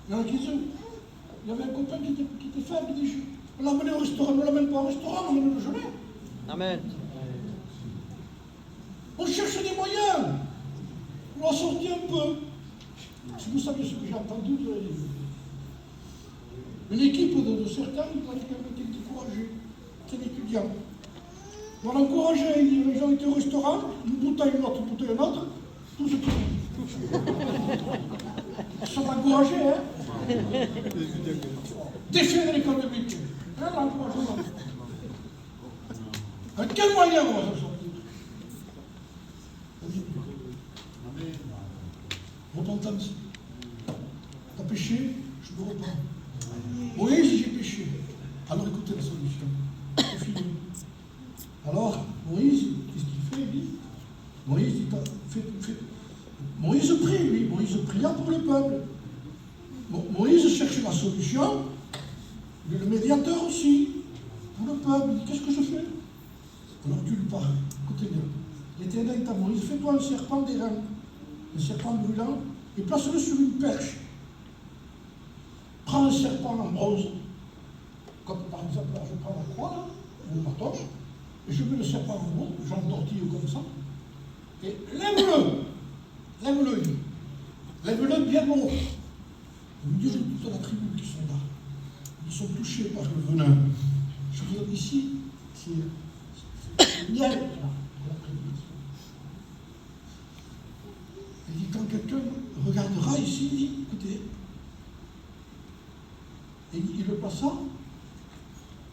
Il y en a qui disent, il y avait un copain qui était faible, il dit, on l'a amené au restaurant, on ne l'amène pas au restaurant, on l'amène au déjeuner. Amen. On cherche des moyens. On va sortir un peu. Si vous saviez ce que j'ai entendu, une équipe de certains, ils étaient découragés. C'est des étudiants. On l'a encouragé, les gens étaient au restaurant, une bouteille, une autre, tout ce qui ça m'a encouragé, hein. Défier l'école biblique. L'encouragement. Avec quel moyen on va s'en sortir? Repentance. T'as péché, je me repens. Oui, j'ai péché. Alors écoutez la solution. C'est fini. Alors, Moïse, qu'est-ce qu'il fait, lui? Moïse, Moïse prie, lui. Moïse pria pour le peuple. Moïse cherche la solution, mais le médiateur aussi, pour le peuple. Il dit, qu'est-ce que je fais? Alors tu lui parles. Écoutez bien. L'Éternel dit à Moïse, fais-toi un serpent d'airain, un serpent brûlant, et place-le sur une perche. Prends un serpent en bronze, comme par exemple, là, je prends la croix, là, ou ma torche, et je mets le serpent en haut, j'entortille comme ça, et lève-le bien haut. Vous me direz toute la tribu qui sont là, ils sont touchés par le venin. Je vous dis ici, c'est le miel, là. Il dit, quand quelqu'un regardera ici, il dit, écoutez, et il le plaça,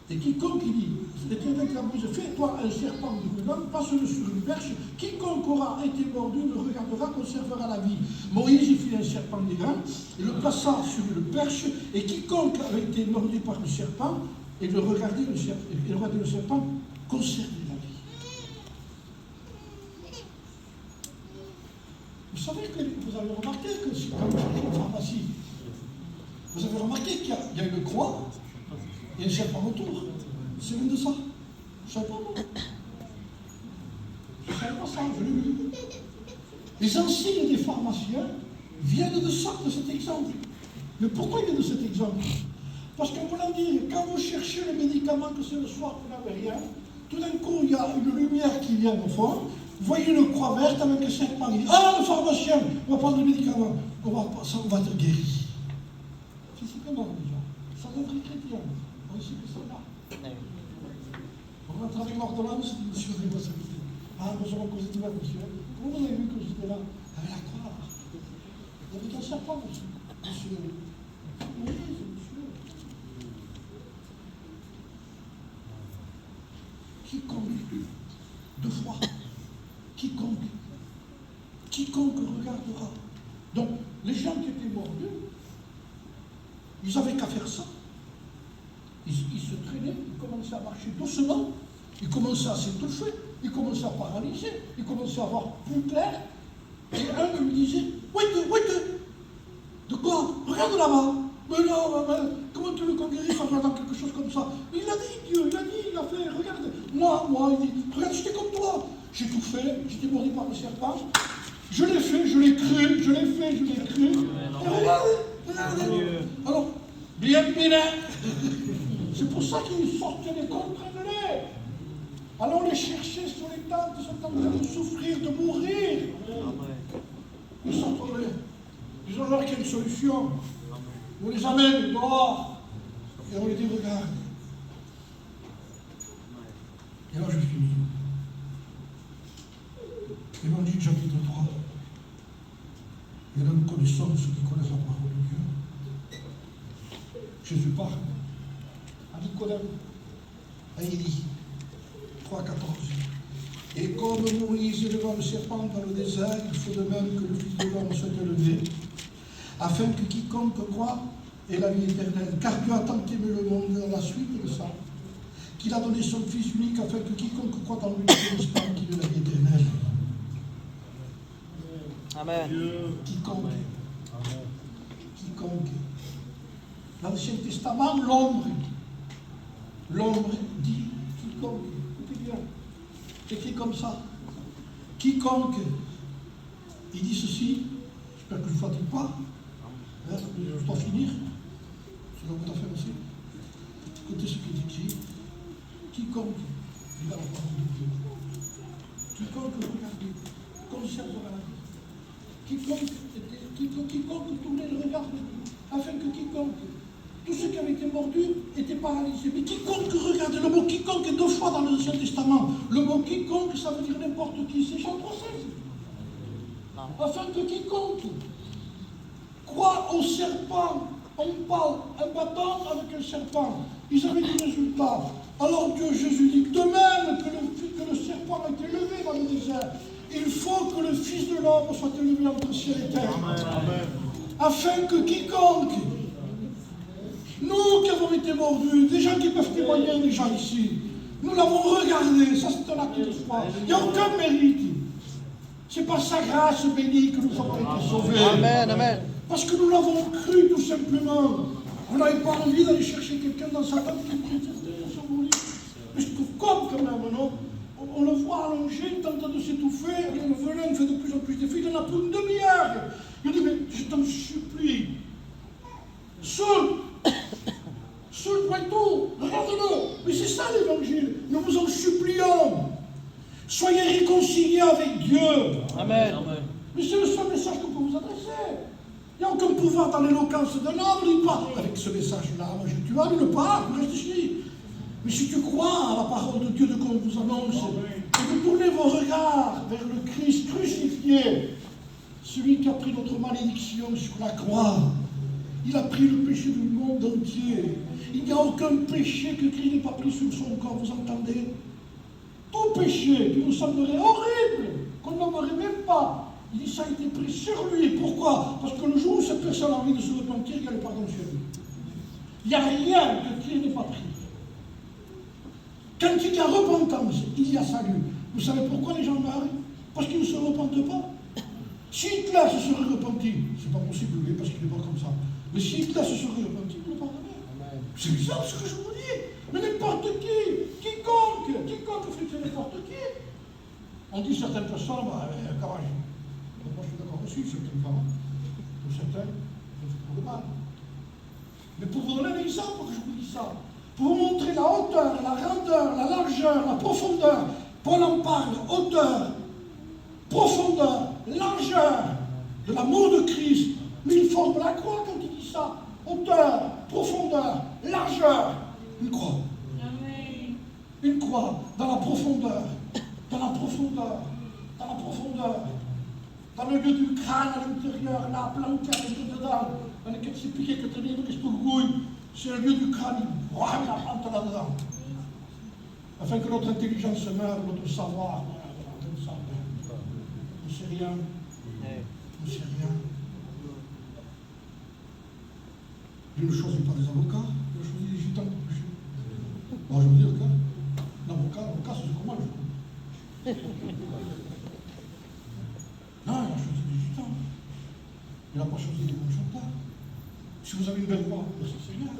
et quiconque, il dit, l'Éternel la Moïse, fais-toi un serpent brûlant, passe-le sur une perche, quiconque aura été mordu le regardera, conservera la vie. Moïse, il fit un serpent d'airain, il le plaça sur une perche, et quiconque avait été mordu par le serpent, et le regardait le serpent, conservait la vie. Vous savez que vous avez remarqué que quand vous cherchez une pharmacie, vous avez remarqué qu'il y a une croix et un serpent autour. C'est même de ça. Je ne savais pas, moi. Je ne savais pas ça, je l'ai lu. Les insignes des pharmaciens viennent de ça, de cet exemple. Mais pourquoi ils viennent de cet exemple? Parce qu'on vous l'a dit, quand vous cherchez le médicament, que c'est le soir, vous n'avez rien, tout d'un coup, il y a une lumière qui vient au fond. Vous voyez une croix verte avec un serpent. Il dit, ah, le pharmacien, on va prendre le médicament. On va te guérir. Physiquement, déjà. Sans être chrétien. On sait que c'est là. On rentre avec l'ordonnance, il dit, monsieur, responsabilité. Ah, bonjour, que vous êtes là, monsieur. Comment vous avez vu que j'étais là? Avec la croix, là. Il y avait un serpent, monsieur. Monsieur. Oui, monsieur. Quiconque, deux fois. Quiconque regardera. Donc, les gens qui étaient mordus, ils n'avaient qu'à faire ça. Ils se traînaient, ils commençaient à marcher doucement, ils commençaient à s'étouffer, ils commençaient à paralyser, ils commençaient à voir plus clair. Et un lui disait, ouais, de quoi? Regarde là-bas. Mais non, comment tu veux qu'on guérisse en regardant quelque chose comme ça? Il a dit, Dieu, il a fait, regarde. Moi, il dit, regarde, j'étais comme toi. J'ai tout fait, j'étais mordu par le serpent. Je l'ai fait, je l'ai cru, je l'ai fait, je l'ai cru. Et regardez. Alors, bien. C'est pour ça qu'ils sortaient les comprenez-les. Allons les chercher sur les tentes, ils sont en train de souffrir, de mourir. Ils sont tombés. Ils ont l'air qu'il y a une solution. On les amène dehors et on les dit regarde. Et là je finis. Évangile chapitre 3. Et là nous connaissons ceux qui connaissent la parole de Dieu. Jésus parle à Nicodème, à Élie, 3,14. Et comme Moïse est devant le serpent dans le désert, il faut de même que le Fils de l'homme soit élevé, afin que quiconque croit ait la vie éternelle. Car Dieu a tant aimé le monde dans la suite de ça, qu'il a donné son Fils unique, afin que quiconque croit en lui ne périsse pas, qu'il ait la vie éternelle. Amen. Quiconque. L'Ancien Testament, l'ombre dit quiconque. Écoutez bien. Écrit comme ça. Quiconque. Il dit ceci. J'espère que je ne fatigue pas. Hein? je dois finir. C'est là où on a fait aussi. Écoutez ce qu'il dit ici. Quiconque lit la parole de Dieu, quiconque regardait, conservera la vie. Quiconque tournait le regard de Dieu, afin que quiconque, tous ceux qui avaient été mordus étaient paralysés. Mais quiconque regardait, le mot quiconque est 2 fois dans l'Ancien Testament. Le mot quiconque, ça veut dire n'importe qui. C'est Jean 3,16. Afin que quiconque croit au serpent, on parle un bâton avec un serpent. Ils avaient du résultat. Alors que Jésus dit de même que le serpent a été levé dans le désert, il faut que le Fils de l'homme soit élevé entre ciel et terre. Amen. Afin que quiconque, nous qui avons été mordus, des gens qui peuvent témoigner, des gens ici, nous l'avons regardé, ça c'est un acte de foi. Il n'y a aucun mérite. C'est par sa grâce bénie que nous avons été sauvés. Amen, amen. Parce que nous l'avons cru tout simplement. On n'avait pas envie d'aller chercher quelqu'un dans sa tente qui était sur mon lit. Mais je trouve comme quand même, non? On le voit allongé, il tente de s'étouffer, le venin fait de plus en plus d'effet, il en a pour une demi-heure. Il dit, mais je t'en supplie, seul, tout, regarde-le. Mais c'est ça l'évangile, nous vous en supplions. Soyez réconciliés avec Dieu. Amen. Mais c'est le seul message qu'on peut vous adresser. Il n'y a aucun pouvoir dans l'éloquence d'un homme, il dit pas. Avec ce message-là, tu vas le pas, reste ici. Mais si tu crois à la parole de Dieu de qu'on vous annonce, et vous tournez vos regards vers le Christ crucifié, celui qui a pris notre malédiction sur la croix, il a pris le péché du monde entier. Il n'y a aucun péché que Christ n'ait pas pris sur son corps, vous entendez? Tout péché qui nous semblerait horrible, qu'on n'aimerait même pas, il dit ça a été pris sur lui. Pourquoi? Parce que le jour où cette personne a envie de se repentir, il y a le pardon sur lui. Il n'y a rien que Christ n'ait pas pris. Quand il y a repentance, il y a salut. Vous savez pourquoi les gens meurent? Parce qu'ils ne se repentent pas. Si Hitler se serait repenti, c'est pas possible, lui, parce qu'il n'est pas comme ça. Mais si Hitler se serait repenti, il ne pardonnerait. C'est bizarre ce que je vous dis. Mais n'importe quiconque fait n'importe qui. On dit certaines personnes, moi je suis d'accord aussi, certaines femmes, pour certains, je fais trop de mal. Mais pour vous donner un exemple que je vous dis ça, pour vous montrer la hauteur, la grandeur, la largeur, la profondeur, Paul en parle, hauteur, profondeur, largeur de l'amour de Christ, mais il forme la croix quand il dit ça. Hauteur, profondeur, largeur, une croix. Une croix dans la profondeur, dans la profondeur, dans la profondeur, dans le lieu du crâne à l'intérieur, là, planté avec dedans, dans lequel c'est piqué que tu dis, c'est le lieu du crâne, il la plante là-dedans. Afin que notre intelligence meure, notre savoir, on ne sait rien, on ne sait rien. Dieu ne choisit pas des avocats, il choisit des gitans pour pécher. Bon, je veux dire, l'avocat, c'est ce que moi je connais. Non, il a choisi des gitans. Il n'a pas choisi des bons chanteurs. Si vous avez une belle voix, c'est Seigneur.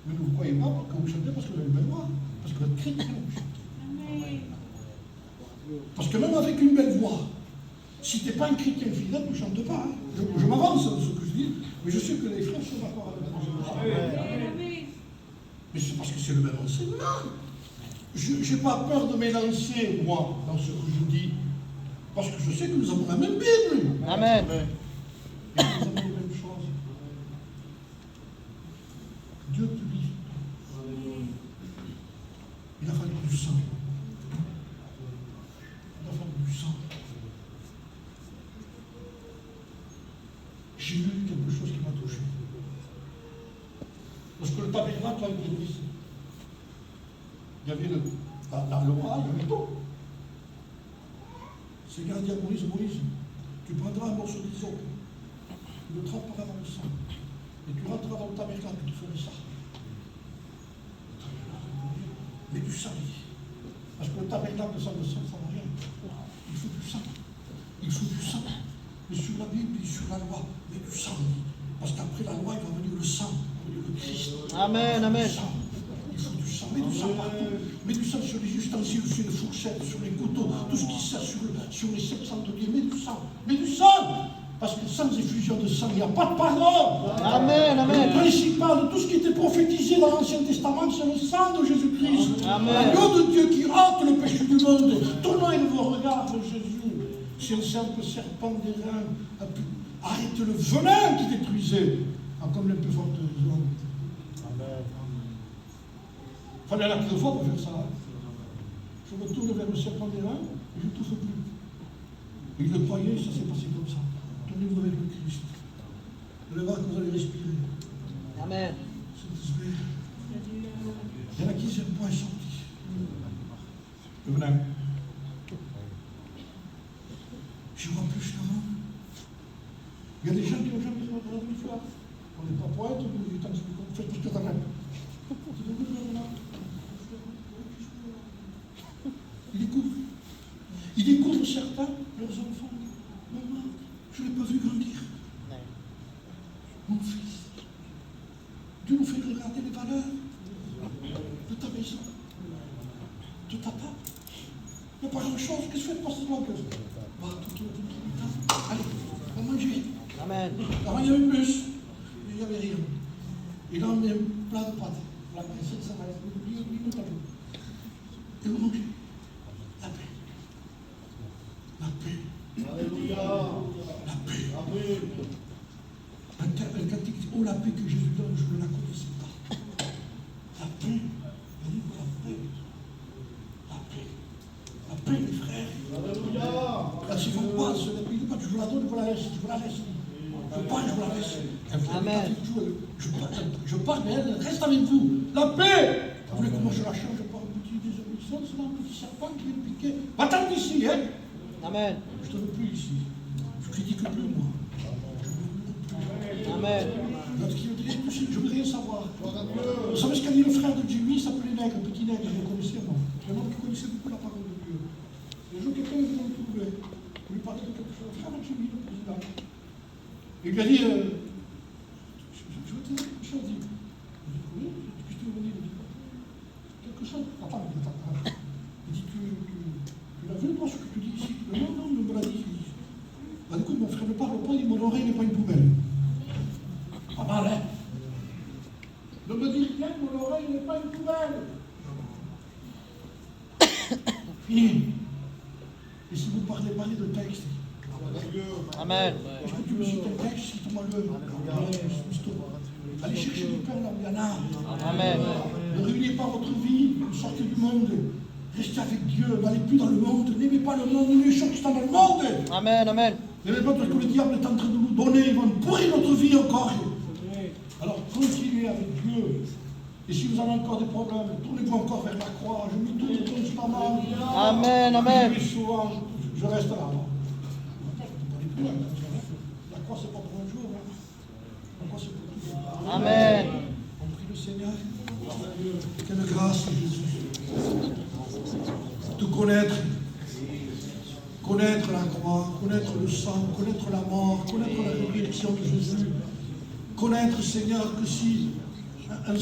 Mais ne vous croyez pas que vous chantez parce que vous avez une belle voix. Parce que vous êtes chrétien, vous chantez. Parce que même avec une belle voix, si tu n'es pas un chrétien fidèle, tu ne chantes pas. Hein. Je m'avance dans ce que je dis, mais je sais que les frères sont d'accord avec moi. Mais c'est parce que c'est le même enseignement. Je n'ai pas peur de m'élancer, moi, dans ce que je dis. Parce que je sais que nous avons la même Bible. Amen. Et nous avons les mêmes choses. Dieu te dit. Il a fallu du sang. Il a fallu du sang. J'ai lu quelque chose qui m'a touché. Lorsque le tabernacle a été brisé, il y avait le roi, il y avait tout. Seigneur dit à Moïse, tu prendras un morceau d'hysope, tu le tremperas dans le sang, et tu rentreras dans le tabernacle et tu ferais ça. Mais du sang, parce que le tabernacle sans le sang, ça ne va rien. Il faut du sang. Il faut du sang. Mais sur la Bible et sur la loi, mais du sang. Parce qu'après la loi, il va venir le sang, il va venir le Christ. Amen, amen. Il faut du sang, mais du sang partout. Mais du sang sur les ustensiles, sur les fourchettes, sur les couteaux, tout ce qui sert sur les 700 de mais du sang. Mais du sang. Parce que sans effusion de sang, il n'y a pas de pardon. Amen, Le amen. principal de tout ce qui était prophétisé dans l'Ancien Testament, c'est le sang de Jésus-Christ. Amen. L'agneau de Dieu qui ôte le péché du monde. Tournez vos regards vers Jésus. Si un simple serpent d'airain a pu arrêter le venin qui détruisait, comme les plus fortes hommes. Il fallait la plus fort pour faire ça. Je me tourne vers le serpent d'airain et je ne touche plus. Et il le croyait, ça s'est passé comme ça. Tournez-vous avec le Christ. Vous allez voir que vous allez respirer. Amen. Il y en a qui ne s'aiment pas sorti. Le venin. Je vois plus que moi. Il y a des gens qui n'ont jamais fait la foi. On n'est pas poète, on fait tout ce que t'as même. Ils découvrent certains, leurs enfants. Maman, je ne l'ai pas vu grandir. Mon fils, Dieu nous fait regarder les valeurs de ta maison, de ta table. Il n'y a pas grand-chose. Qu'est-ce que tu fais de passer devant que allez, on va manger. Amen. Avant, il y avait une bûche. Il n'y avait rien. Il a emmené un plat de pâtes. La princesse, ça va être et vous mangez. La paix. La paix. Alléluia. La paix. Amen. Un cantique dit, oh la paix que Jésus donne, je ne la connaissais pas. La paix. Il dit, la paix. La paix. La paix, mes frères. Alléluia. Là, si vous passez, il dit pas que je vous la donne, je vous la laisse. Je vous la laisse. Je parle, je vous la laisse. Amen. Je parle, mais elle reste avec vous. La paix. Vous voulez que moi je la change par un petit désobéissant, c'est un petit serpent qui vient piquer. Va-t'en d'ici, hein. Amen. Je ne te veux plus ici. Je ne critique plus, moi. Amen. Je voudrais rien savoir. Vous savez ce qu'a dit le frère de Jimmy, il s'appelait Nègre, un petit nègre, je le connaissais moi. Un homme qui connaissait beaucoup la parole de Dieu. Un jour, quelqu'un est venu me trouver. Pour lui parler de quelque chose. Frère Jimmy, le président. Il lui a dit, je veux te dire quelque chose. Il dit, oui, qu'est-ce que tu veux me dire? Quelque chose. Attends. Il dit, tu l'as vu, toi, ce que tu dis ici? Non, il me l'a dit. Bah, écoute, mon frère ne parle pas, il dit, mon oreille n'est pas une poubelle. Pas mal, hein? Ne me dites bien que mon oreille n'est pas une poubelle. Fini. Et si vous parlez de texte, Amen. est-ce que tu me cites un texte, cite-moi le. Allez chercher du pain là où il y en a. Amen. Ne ruinez pas votre vie, sortez du monde. Restez avec Dieu, n'allez plus dans le monde. N'aimez pas le monde, n'aimez les choses qui sont dans le monde. Amen. Amen. N'aimez pas parce que le diable est en train de nous donner, il va nous pourrir notre vie encore. Alors continuez avec Dieu. Et si vous avez encore des problèmes, tournez-vous encore vers la croix. Je me tourne constamment. Amen. Amen. Et souvent, je reste là. La croix, c'est pas pour un jour. La croix, c'est pour toujours. Amen. On prie le Seigneur. Quelle grâce, Jésus. De connaître la croix, connaître le sang, connaître la mort, connaître la résurrection de Jésus. Connaître, Seigneur, que si un